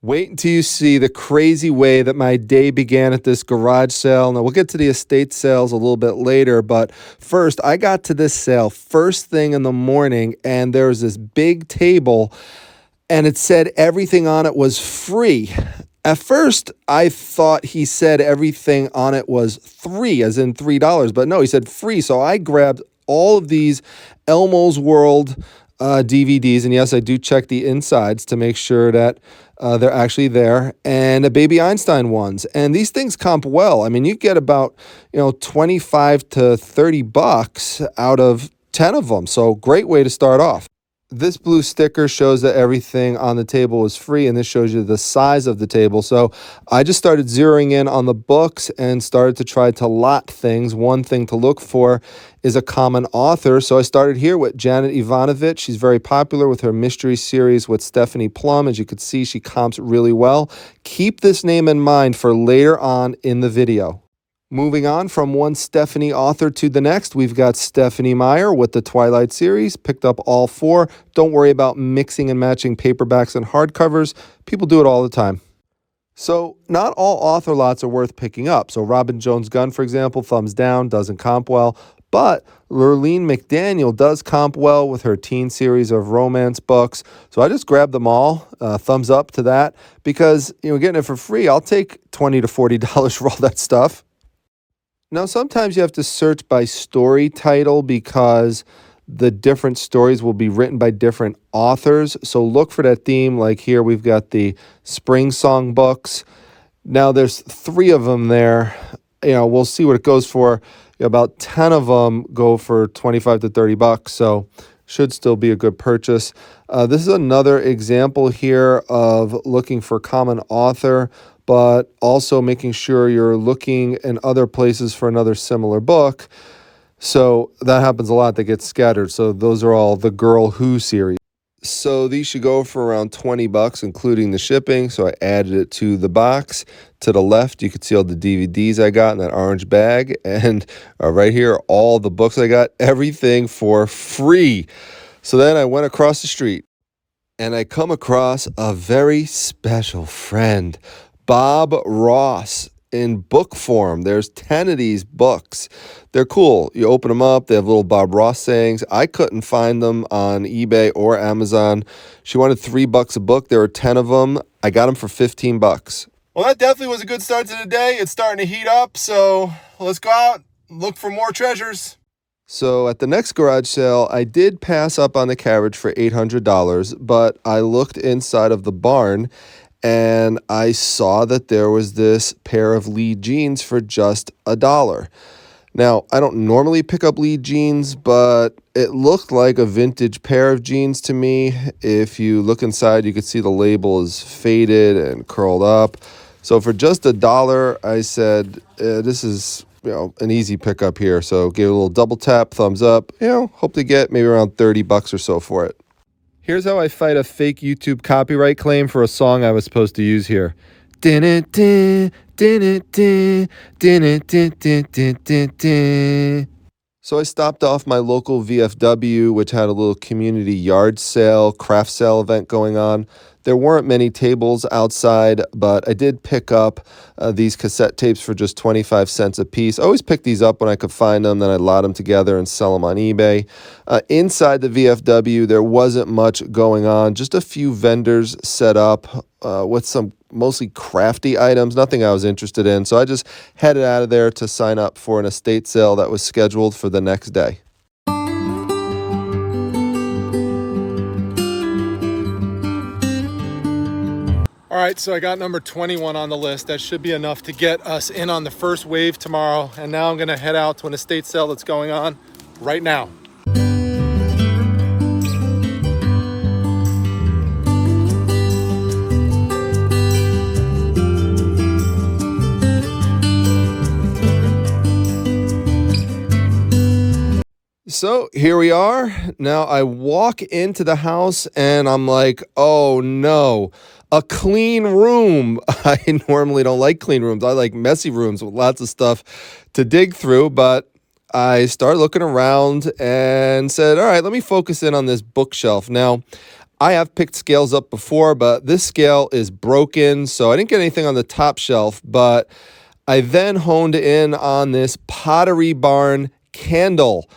Wait until you see the crazy way that my day began at this garage sale. Now, we'll get to the estate sales a little bit later, but first, I got to this sale first thing in the morning, and there was this big table, and it said everything on it was free. At first, I thought he said everything on it was three, as in $3, but no, he said free. So I grabbed all of these Elmo's World DVDs, and yes, I do check the insides to make sure that they're actually there, and the Baby Einstein ones. And these things comp well. I mean, you get about 25 to 30 bucks out of 10 of them. So great way to start off. This blue sticker shows that everything on the table is free, and this shows you the size of the table. So I just started zeroing in on the books and started to try to lot things. One thing to look for is a common author. So I started here with Janet Ivanovich. She's very popular with her mystery series with Stephanie Plum. As you can see, she comps really well. Keep this name in mind for later on in the video. Moving on from one Stephanie author to the next, we've got Stephanie Meyer with the Twilight series. Picked up all four. Don't worry about mixing and matching paperbacks and hardcovers. People do it all the time. So not all author lots are worth picking up. So Robin Jones Gunn, for example, thumbs down, doesn't comp well. But Lurleen McDaniel does comp well with her teen series of romance books. So I just grabbed them all. Thumbs up to that. Because getting it for free, I'll take $20 to $40 for all that stuff. Now, sometimes you have to search by story title because the different stories will be written by different authors. So look for that theme. Like here, we've got the Spring Song books. Now, there's 3 of them there. We'll see what it goes for. About 10 of them go for 25 to 30 bucks. So should still be a good purchase. This is another example here of looking for common author, but also making sure you're looking in other places for another similar book. So that happens a lot. They get scattered. So those are all the Girl Who series. So these should go for around 20 bucks, including the shipping. So I added it to the box. To the left, you can see all the DVDs I got in that orange bag. And right here, all the books I got, everything for free. So then I went across the street and I come across a very special friend, Bob Ross, in book form. There's 10 of these books. They're cool. You open them up, they have little Bob Ross sayings. I couldn't find them on eBay or Amazon. She wanted $3 a book. There were 10 of them. I got them for 15 bucks. Well, that definitely was a good start to the day. It's starting to heat up, so let's go out and look for more treasures. So at the next garage sale, I did pass up on the carriage for $800, but I looked inside of the barn and I saw that there was this pair of Lee jeans for just $1. Now, I don't normally pick up Lee jeans, but it looked like a vintage pair of jeans to me. If you look inside, you can see the label is faded and curled up. So for just $1, I said, this is an easy pickup here. So gave it a little double tap, thumbs up. Hope to get maybe around 30 bucks or so for it. Here's how I fight a fake YouTube copyright claim for a song I was supposed to use here. So I stopped off my local VFW, which had a little community yard sale, craft sale event going on. There weren't many tables outside, but I did pick up these cassette tapes for just 25 cents a piece. I always pick these up when I could find them, then I'd lot them together and sell them on eBay. Inside the VFW, there wasn't much going on, just a few vendors set up with some mostly crafty items, nothing I was interested in. So I just headed out of there to sign up for an estate sale that was scheduled for the next day. All right, so I got number 21 on the list. That should be enough to get us in on the first wave tomorrow. And now I'm gonna head out to an estate sale that's going on right now. So here we are. Now I walk into the house and I'm like, oh no, a clean room. I normally don't like clean rooms. I like messy rooms with lots of stuff to dig through, but I started looking around and said, all right, let me focus in on this bookshelf. Now, I have picked scales up before, but this scale is broken, so I didn't get anything on the top shelf, but I then honed in on this Pottery Barn candle.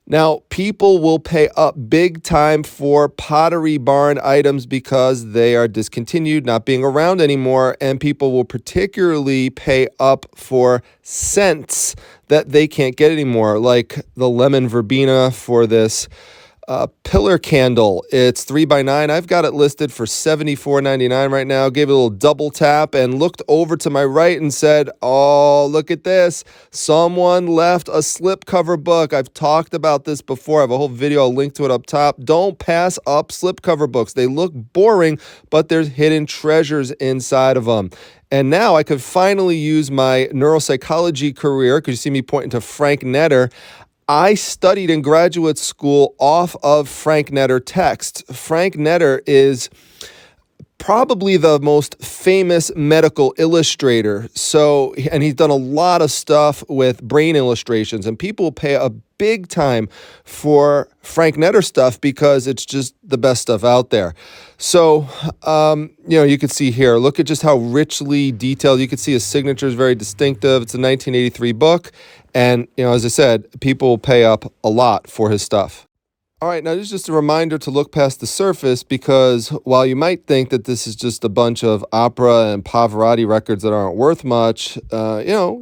Now, people will pay up big time for Pottery Barn items because they are discontinued, not being around anymore, and people will particularly pay up for scents that they can't get anymore, like the lemon verbena for this pillar candle. It's 3x9. I've got it listed for $74.99 right now. Gave it a little double tap and looked over to my right and said, oh, look at this. Someone left a slipcover book. I've talked about this before. I have a whole video. I'll link to it up top. Don't pass up slipcover books. They look boring, but there's hidden treasures inside of them. And now I could finally use my neuropsychology career, because you see me pointing to Frank Netter. I studied in graduate school off of Frank Netter text. Frank Netter is probably the most famous medical illustrator. And he's done a lot of stuff with brain illustrations, and people pay a big time for Frank Netter stuff because it's just the best stuff out there. So, you can see here, look at just how richly detailed. You can see his signature is very distinctive. It's a 1983 book. And, as I said, people will pay up a lot for his stuff. All right, now this is just a reminder to look past the surface, because while you might think that this is just a bunch of opera and Pavarotti records that aren't worth much,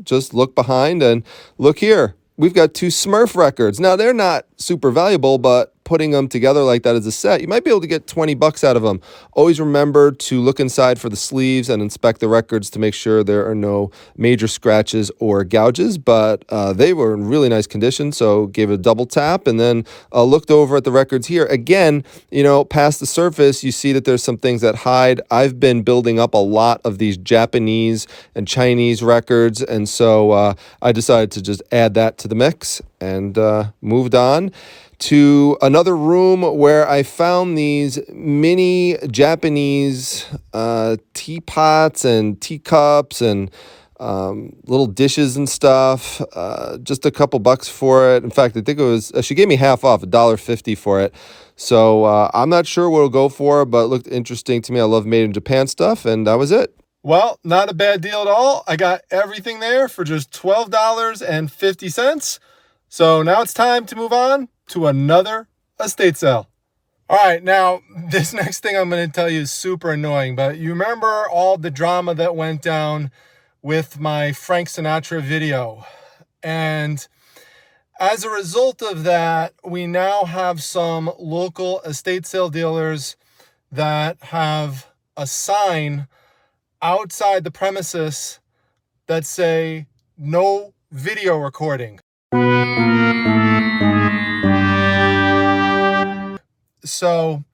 just look behind and look here. We've got 2 Smurf records. Now, they're not super valuable, but putting them together like that as a set, you might be able to get $20 out of them. Always remember to look inside for the sleeves and inspect the records to make sure there are no major scratches or gouges, but they were in really nice condition, so gave it a double tap and then looked over at the records here. Again, past the surface, you see that there's some things that hide. I've been building up a lot of these Japanese and Chinese records, and so I decided to just add that to the mix and moved on to another room where I found these mini Japanese teapots and teacups and little dishes and stuff. Just a couple bucks for it. In fact, I think it was, she gave me half off, $1.50 for it. So I'm not sure what it'll go for, but it looked interesting to me. I love made in Japan stuff, and that was it. Well, not a bad deal at all. I got everything there for just $12.50. So now it's time to move on to another estate sale. All right, now this next thing I'm going to tell you is super annoying, but you remember all the drama that went down with my Frank Sinatra video. And as a result of that, we now have some local estate sale dealers that have a sign outside the premises that say no video recording. So,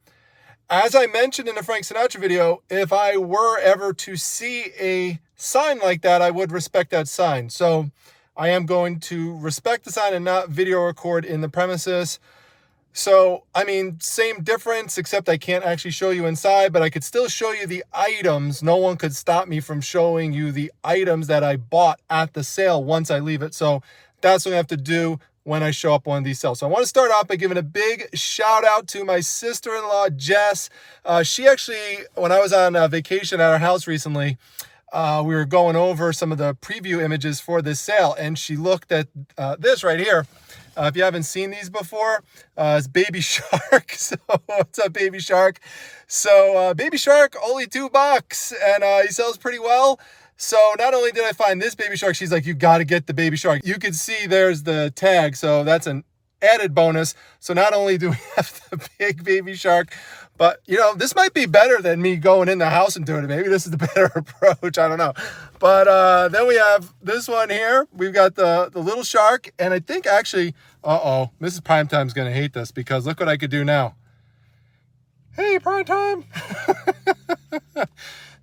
as I mentioned in the Frank Sinatra video, if I were ever to see a sign like that, I would respect that sign. So, I am going to respect the sign and not video record in the premises. So, same difference, except I can't actually show you inside, but I could still show you the items. No one could stop me from showing you the items that I bought at the sale once I leave it. So, that's what I have to do when I show up on these sales. So I want to start off by giving a big shout out to my sister-in-law, Jess. She actually, when I was on vacation at our house recently, we were going over some of the preview images for this sale, and she looked at this right here. If you haven't seen these before, it's Baby Shark. So what's up, Baby Shark? So Baby Shark, only $2, and he sells pretty well. So not only did I find this Baby Shark, she's like, you got to get the Baby Shark. You can see there's the tag, so that's an added bonus. So not only do we have the big Baby Shark, but, this might be better than me going in the house and doing it. Maybe this is the better approach. I don't know. But then we have this one here. We've got the little shark. And I think actually, Mrs. Primetime's going to hate this, because look what I could do now. Hey, Primetime.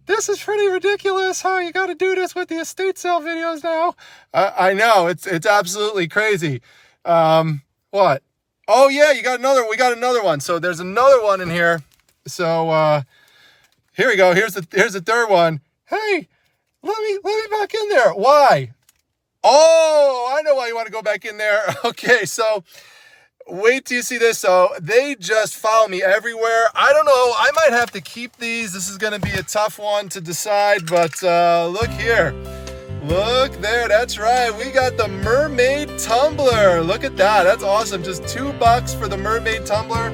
This is pretty ridiculous how you got to do this with the estate sale videos now. I know, it's absolutely crazy. What? Oh yeah, we got another one. So there's another one in here. So here we go. Here's the third one. Hey, let me back in there. Why? Oh, I know why you want to go back in there. Okay, so wait till you see this. So they just follow me everywhere. I don't know. I might have to keep these. This is going to be a tough one to decide, but look here. Look there. That's right. We got the mermaid tumbler. Look at that. That's awesome. Just $2 for the mermaid tumbler.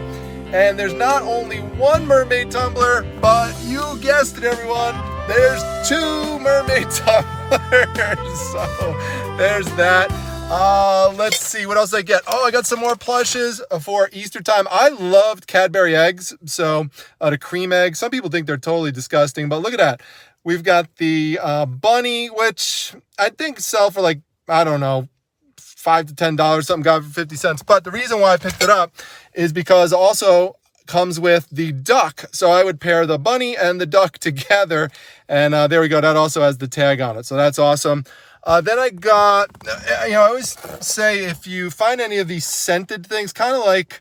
And there's not only one mermaid tumbler, but you guessed it, everyone. There's 2 mermaid tumblers. So there's that. Let's see, what else did I get? Oh, I got some more plushes for Easter time. I loved Cadbury eggs, so the cream eggs. Some people think they're totally disgusting, but look at that. We've got the bunny, which I think sell for like, I don't know, $5 to $10, something got for 50 cents. But the reason why I picked it up is because also comes with the duck. So I would pair the bunny and the duck together. And there we go. That also has the tag on it. So that's awesome. Then I got, I always say if you find any of these scented things, kind of like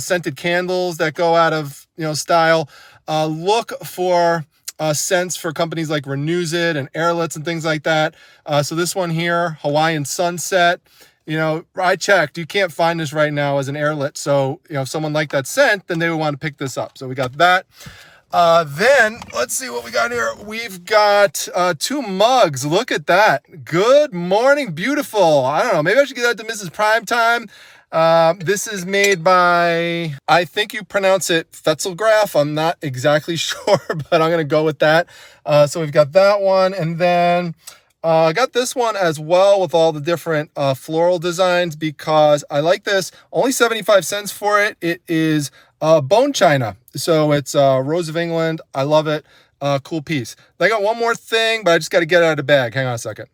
scented candles that go out of, style, look for scents for companies like Renewsit and Airlets and things like that. So this one here, Hawaiian Sunset, I checked. You can't find this right now as an Airlet. So, if someone liked that scent, then they would want to pick this up. So we got that. Then let's see what we got here. We've got 2 mugs. Look at that. Good morning, beautiful. I don't know. Maybe I should give that to Mrs. Primetime. This is made by, I think you pronounce it Fetzelgraf. I'm not exactly sure, but I'm going to go with that. So we've got that one. And then I got this one as well with all the different floral designs because I like this. Only 75 cents for it. It is bone china. So it's Rose of England. I love it. Cool piece. I got one more thing, but I just got to get it out of the bag. Hang on a second.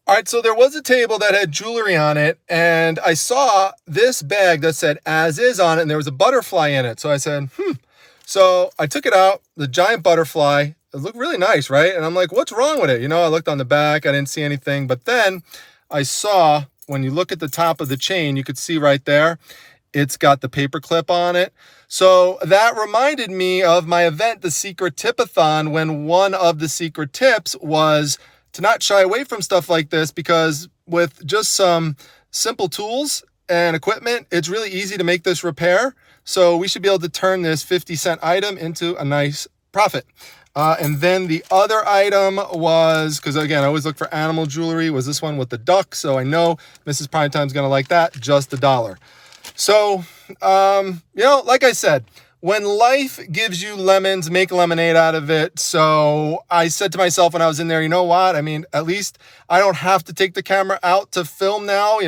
All right, so there was a table that had jewelry on it, and I saw this bag that said as is on it, and there was a butterfly in it. So I said, So I took it out, the giant butterfly. It looked really nice, right? And I'm like, what's wrong with it? I looked on the back. I didn't see anything. But then I saw, when you look at the top of the chain, you could see right there, it's got the paper clip on it. So that reminded me of my event, the Secret Tipathon, when one of the secret tips was to not shy away from stuff like this because with just some simple tools and equipment, it's really easy to make this repair. So we should be able to turn this 50-cent item into a nice profit. And then the other item was, because again, I always look for animal jewelry, was this one with the duck. So I know Mrs. Primetime's going to like that, just $1. So, like I said, when life gives you lemons, make lemonade out of it. So I said to myself when I was in there, you know what? I mean, at least I don't have to take the camera out to film now,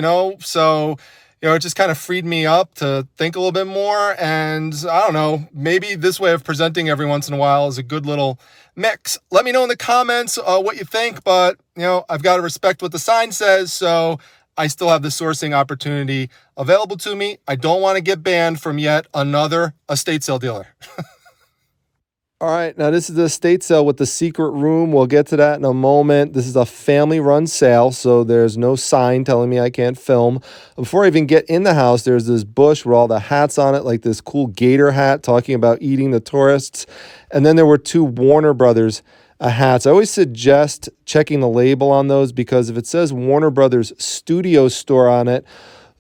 So, it just kind of freed me up to think a little bit more. And I don't know, maybe this way of presenting every once in a while is a good little mix. Let me know in the comments what you think. But, I've got to respect what the sign says. So I still have the sourcing opportunity available to me. I don't want to get banned from yet another estate sale dealer. All right, now this is the estate sale with the secret room. We'll get to that in a moment. This is a family-run sale, so there's no sign telling me I can't film. Before I even get in the house, there's this bush with all the hats on it, like this cool gator hat talking about eating the tourists. And then there were 2 Warner Brothers hats. I always suggest checking the label on those because if it says Warner Brothers Studio Store on it,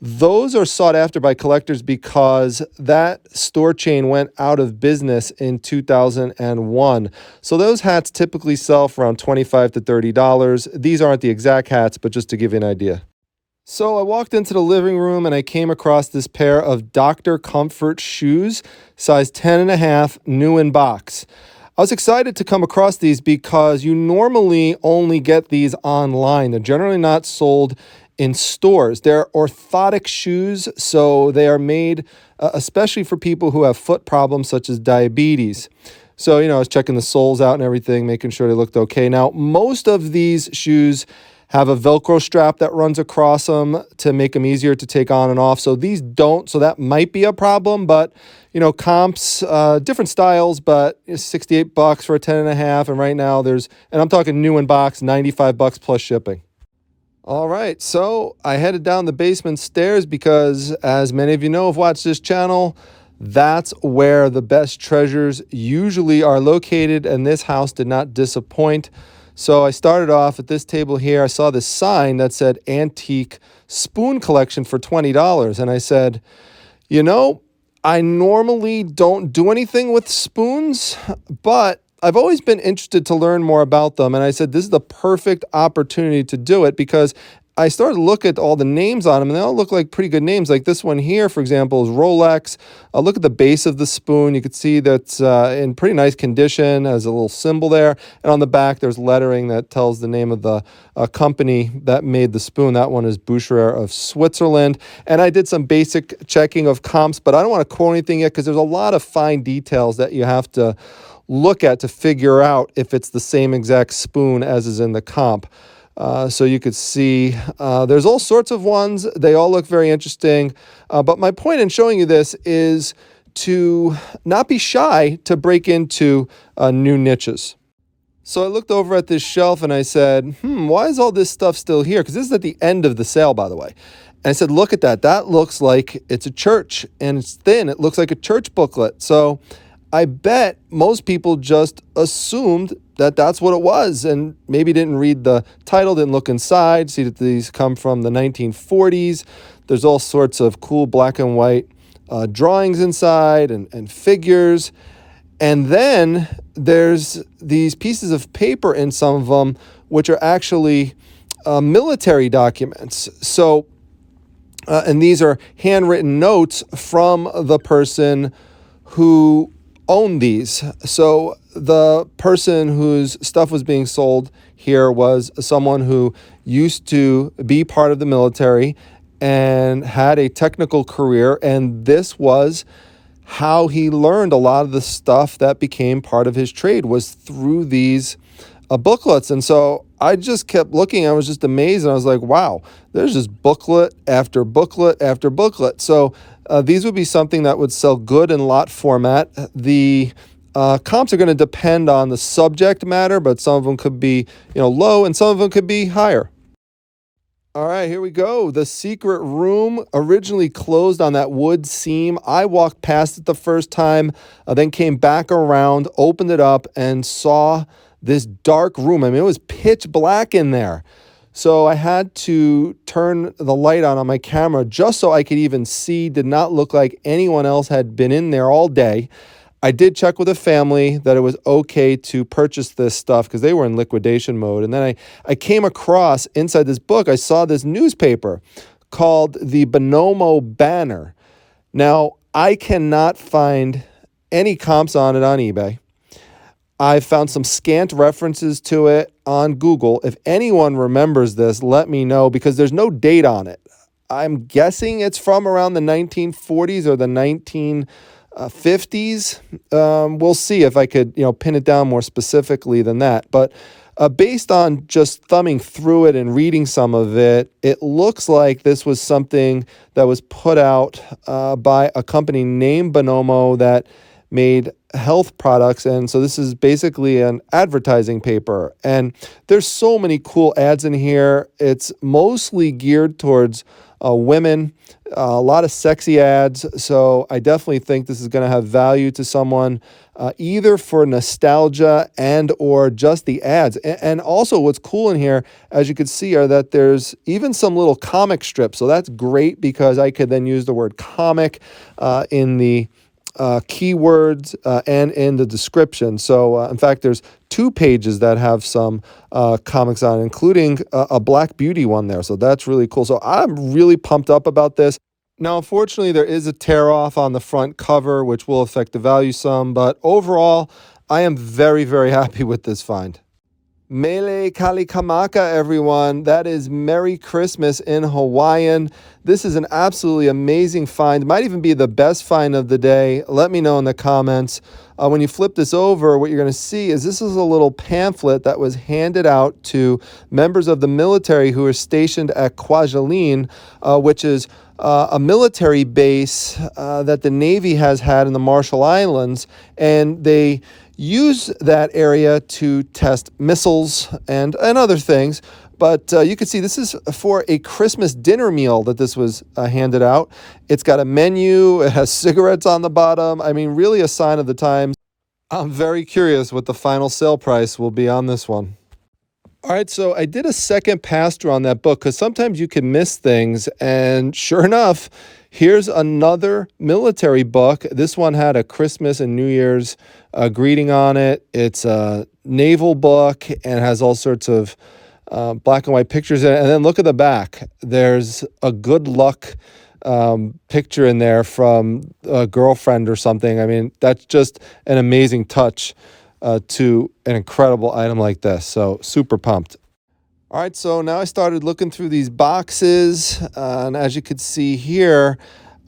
those are sought after by collectors because that store chain went out of business in 2001. So those hats typically sell for around $25 to $30. These aren't the exact hats, but just to give you an idea. So I walked into the living room and I came across this pair of Dr. Comfort shoes, size 10.5, new in box. I was excited to come across these because you normally only get these online. They're generally not sold in stores. They're orthotic shoes, so they are made especially for people who have foot problems such as diabetes. So, I was checking the soles out and everything, making sure they looked okay. Now, most of these shoes have a Velcro strap that runs across them to make them easier to take on and off. So these don't, so that might be a problem, but comps, different styles, but $68 for a 10.5. And right now and I'm talking new in box, $95 plus shipping. All right, so I headed down the basement stairs because, as many of you know who've watched this channel, that's where the best treasures usually are located, and this house did not disappoint. So I started off at this table here. I saw this sign that said Antique Spoon Collection for $20, and I said, You know, I normally don't do anything with spoons, but I've always been interested to learn more about them. And I said, this is the perfect opportunity to do it because I started to look at all the names on them and they all look like pretty good names. Like this one here, for example, is Rolex. Look at the base of the spoon. You can see that's in pretty nice condition, has a little symbol there. And on the back, there's lettering that tells the name of the company that made the spoon. That one is Boucherer of Switzerland. And I did some basic checking of comps, but I don't want to quote anything yet because there's a lot of fine details that you have to look at to figure out if it's the same exact spoon as is in the comp. So you could see there's all sorts of ones. They all look very interesting. But my point in showing you this is to not be shy to break into new niches. So I looked over at this shelf and I said, why is all this stuff still here? Because this is at the end of the sale, by the way. And I said, look at that. That looks like it's a church and it's thin. It looks like a church booklet. So I bet most people just assumed that that's what it was and maybe didn't read the title, didn't look inside, see that these come from the 1940s. There's all sorts of cool black and white drawings inside and figures. And then there's these pieces of paper in some of them, which are actually military documents. So, and these are handwritten notes from the person who owned these. So the person whose stuff was being sold here was someone who used to be part of the military and had a technical career, and this was how he learned a lot of the stuff that became part of his trade was through these booklets. And so I just kept looking. I was just amazed. And I was like, wow, there's just booklet after booklet after booklet. So these would be something that would sell good in lot format. The comps are going to depend on the subject matter, but some of them could be, low and some of them could be higher. All right, here we go. The secret room, originally closed on that wood seam. I walked past it the first time, then came back around, opened it up, and saw this dark room. I mean, it was pitch black in there. So I had to turn the light on my camera just so I could even see. Did not look like anyone else had been in there all day. I did check with a family that it was okay to purchase this stuff because they were in liquidation mode. And then I came across inside this book, I saw this newspaper called the Bonomo Banner. Now, I cannot find any comps on it on eBay. I found some scant references to it on Google. If anyone remembers this, let me know because there's no date on it. I'm guessing it's from around the 1940s or the 1950s. We'll see if I could, pin it down more specifically than that. But based on just thumbing through it and reading some of it, it looks like this was something that was put out by a company named Bonomo that made health products. And so this is basically an advertising paper. And there's so many cool ads in here. It's mostly geared towards women, a lot of sexy ads. So I definitely think this is going to have value to someone, either for nostalgia and or just the ads. And also what's cool in here, as you can see, are that there's even some little comic strips. So that's great because I could then use the word comic in the keywords and in the description. So in fact, there's 2 pages that have some comics on, including a Black Beauty one there. So that's really cool. So I'm really pumped up about this. Now, unfortunately, there is a tear off on the front cover, which will affect the value some. But overall, I am very, very happy with this find. Mele Kalikimaka, everyone. That is Merry Christmas in Hawaiian. This is an absolutely amazing find. Might even be the best find of the day. Let me know in the comments. When you flip this over, what you're going to see is this is a little pamphlet that was handed out to members of the military who are stationed at Kwajalein, which is a military base that the Navy has had in the Marshall Islands. And they use that area to test missiles and other things. But you can see this is for a Christmas dinner meal that this was handed out. It's got a menu. It has cigarettes on the bottom. I mean, really a sign of the times. I'm very curious what the final sale price will be on this one. All right, so I did a second pass through on that book because sometimes you can miss things. And sure enough, here's another military book. This one had a Christmas and New Year's greeting on it. It's a naval book and has all sorts of black and white pictures in it. And then look at the back. There's a good luck picture in there from a girlfriend or something. I mean, that's just an amazing touch to an incredible item like this. So super pumped. All right, so now I started looking through these boxes, and as you could see here,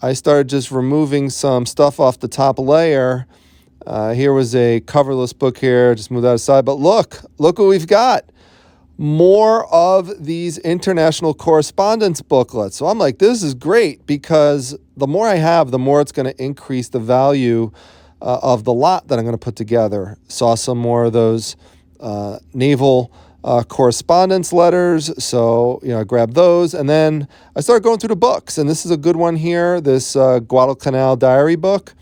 I started just removing some stuff off the top layer. Here was a coverless book here, just move that aside. But look what we've got. More of these international correspondence booklets. So I'm like, this is great because the more I have, the more it's going to increase the value of the lot that I'm going to put together. Saw some more of those naval correspondence letters. So, I grabbed those and then I started going through the books. And this is a good one here, this Guadalcanal diary book.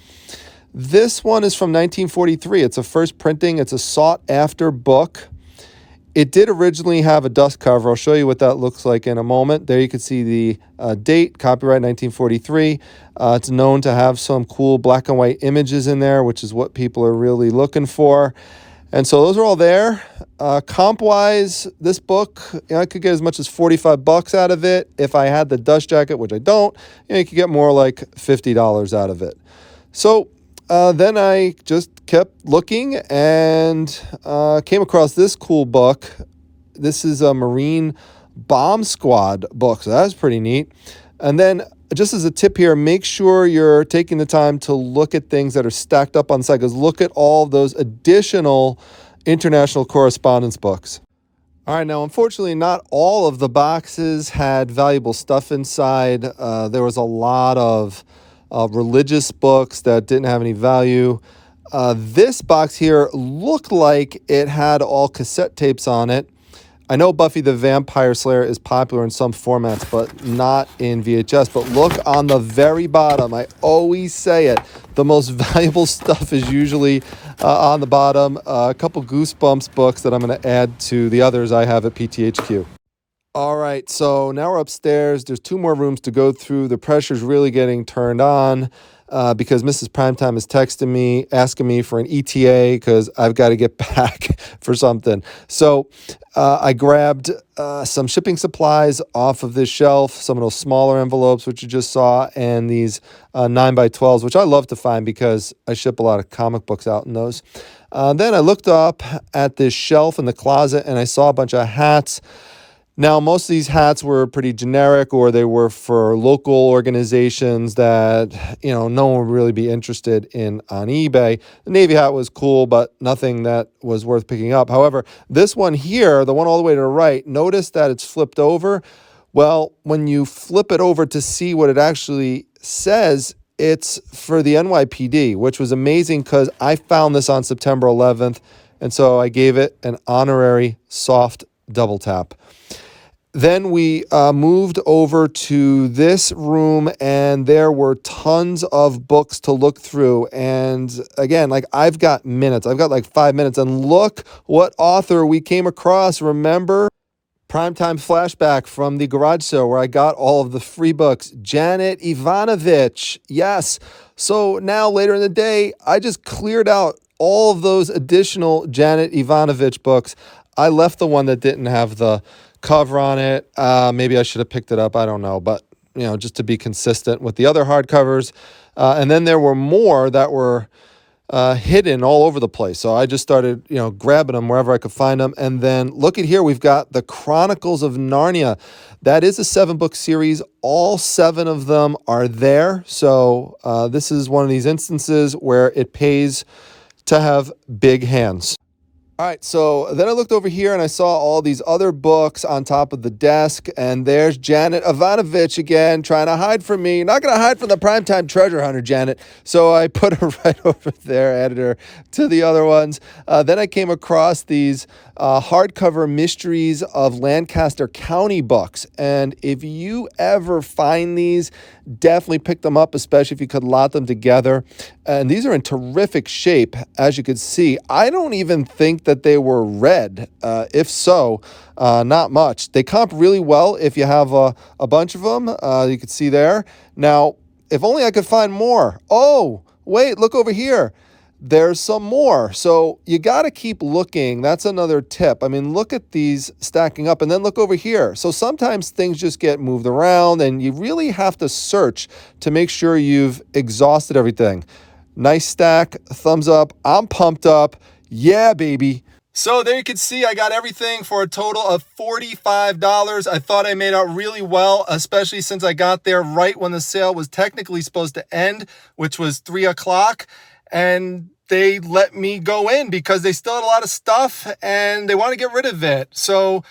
This one is from 1943. It's a first printing. It's a sought after book. It did originally have a dust cover. I'll show you what that looks like in a moment. There you can see the date, copyright 1943. It's known to have some cool black and white images in there, which is what people are really looking for. And so those are all there. Comp-wise, this book, I could get as much as $45 out of it. If I had the dust jacket, which I don't, you could get more like $50 out of it. So then I just kept looking and came across this cool book. This is a Marine Bomb Squad book, so that's pretty neat. And then just as a tip here, make sure you're taking the time to look at things that are stacked up on the side, because look at all those additional international correspondence books. All right, now, unfortunately, not all of the boxes had valuable stuff inside. There was a lot of religious books that didn't have any value. This box here looked like it had all cassette tapes on it. I know Buffy the Vampire Slayer is popular in some formats, but not in VHS. But look on the very bottom. I always say it. The most valuable stuff is usually on the bottom. A couple Goosebumps books that I'm going to add to the others I have at PTHQ. All right, so now we're upstairs. There's 2 more rooms to go through. The pressure's really getting turned on because Mrs. Primetime is texting me, asking me for an ETA because I've got to get back for something. So I grabbed some shipping supplies off of this shelf, some of those smaller envelopes, which you just saw, and these 9x12s, which I love to find because I ship a lot of comic books out in those. Then I looked up at this shelf in the closet and I saw a bunch of hats. Now, most of these hats were pretty generic, or they were for local organizations that, no one would really be interested in on eBay. The Navy hat was cool, but nothing that was worth picking up. However, this one here, the one all the way to the right, notice that it's flipped over. Well, when you flip it over to see what it actually says, it's for the NYPD, which was amazing because I found this on September 11th, and so I gave it an honorary soft double tap. Then we moved over to this room, and there were tons of books to look through. And again, I've got minutes. I've got 5 minutes. And look what author we came across. Remember? Primetime flashback from the garage sale where I got all of the free books. Janet Ivanovich. Yes. So now later in the day, I just cleared out all of those additional Janet Ivanovich books. I left the one that didn't have the cover on it. Maybe I should have picked it up. I don't know. But, just to be consistent with the other hardcovers. And then there were more that were hidden all over the place. So I just started, grabbing them wherever I could find them. And then look at here. We've got the Chronicles of Narnia. That is a 7-book series. All 7 of them are there. So this is one of these instances where it pays to have big hands. All right, so then I looked over here and I saw all these other books on top of the desk, and there's Janet Ivanovich again trying to hide from me. Not going to hide from the Primetime Treasure Hunter, Janet. So I put her right over there, added her to the other ones. Then I came across these hardcover Mysteries of Lancaster County books, and if you ever find these, definitely pick them up, especially if you could lot them together. And these are in terrific shape, as you could see. I don't even think think that they were red? If so, not much. They comp really well if you have a bunch of them. You can see there. Now, if only I could find more. Oh, wait, look over here. There's some more. So you got to keep looking. That's another tip. I mean, look at these stacking up and then look over here. So sometimes things just get moved around and you really have to search to make sure you've exhausted everything. Nice stack, thumbs up. I'm pumped up. Yeah, baby. So there you can see I got everything for a total of $45. I thought I made out really well, especially since I got there right when the sale was technically supposed to end, which was 3 o'clock. And they let me go in because they still had a lot of stuff and they want to get rid of it. So,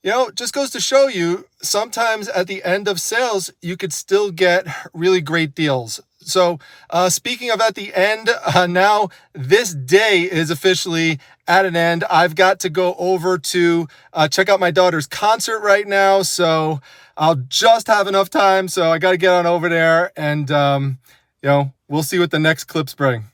it just goes to show you, sometimes at the end of sales, you could still get really great deals. So speaking of at the end, now this day is officially at an end. I've got to go over to check out my daughter's concert right now. So I'll just have enough time. So I got to get on over there and, we'll see what the next clips bring.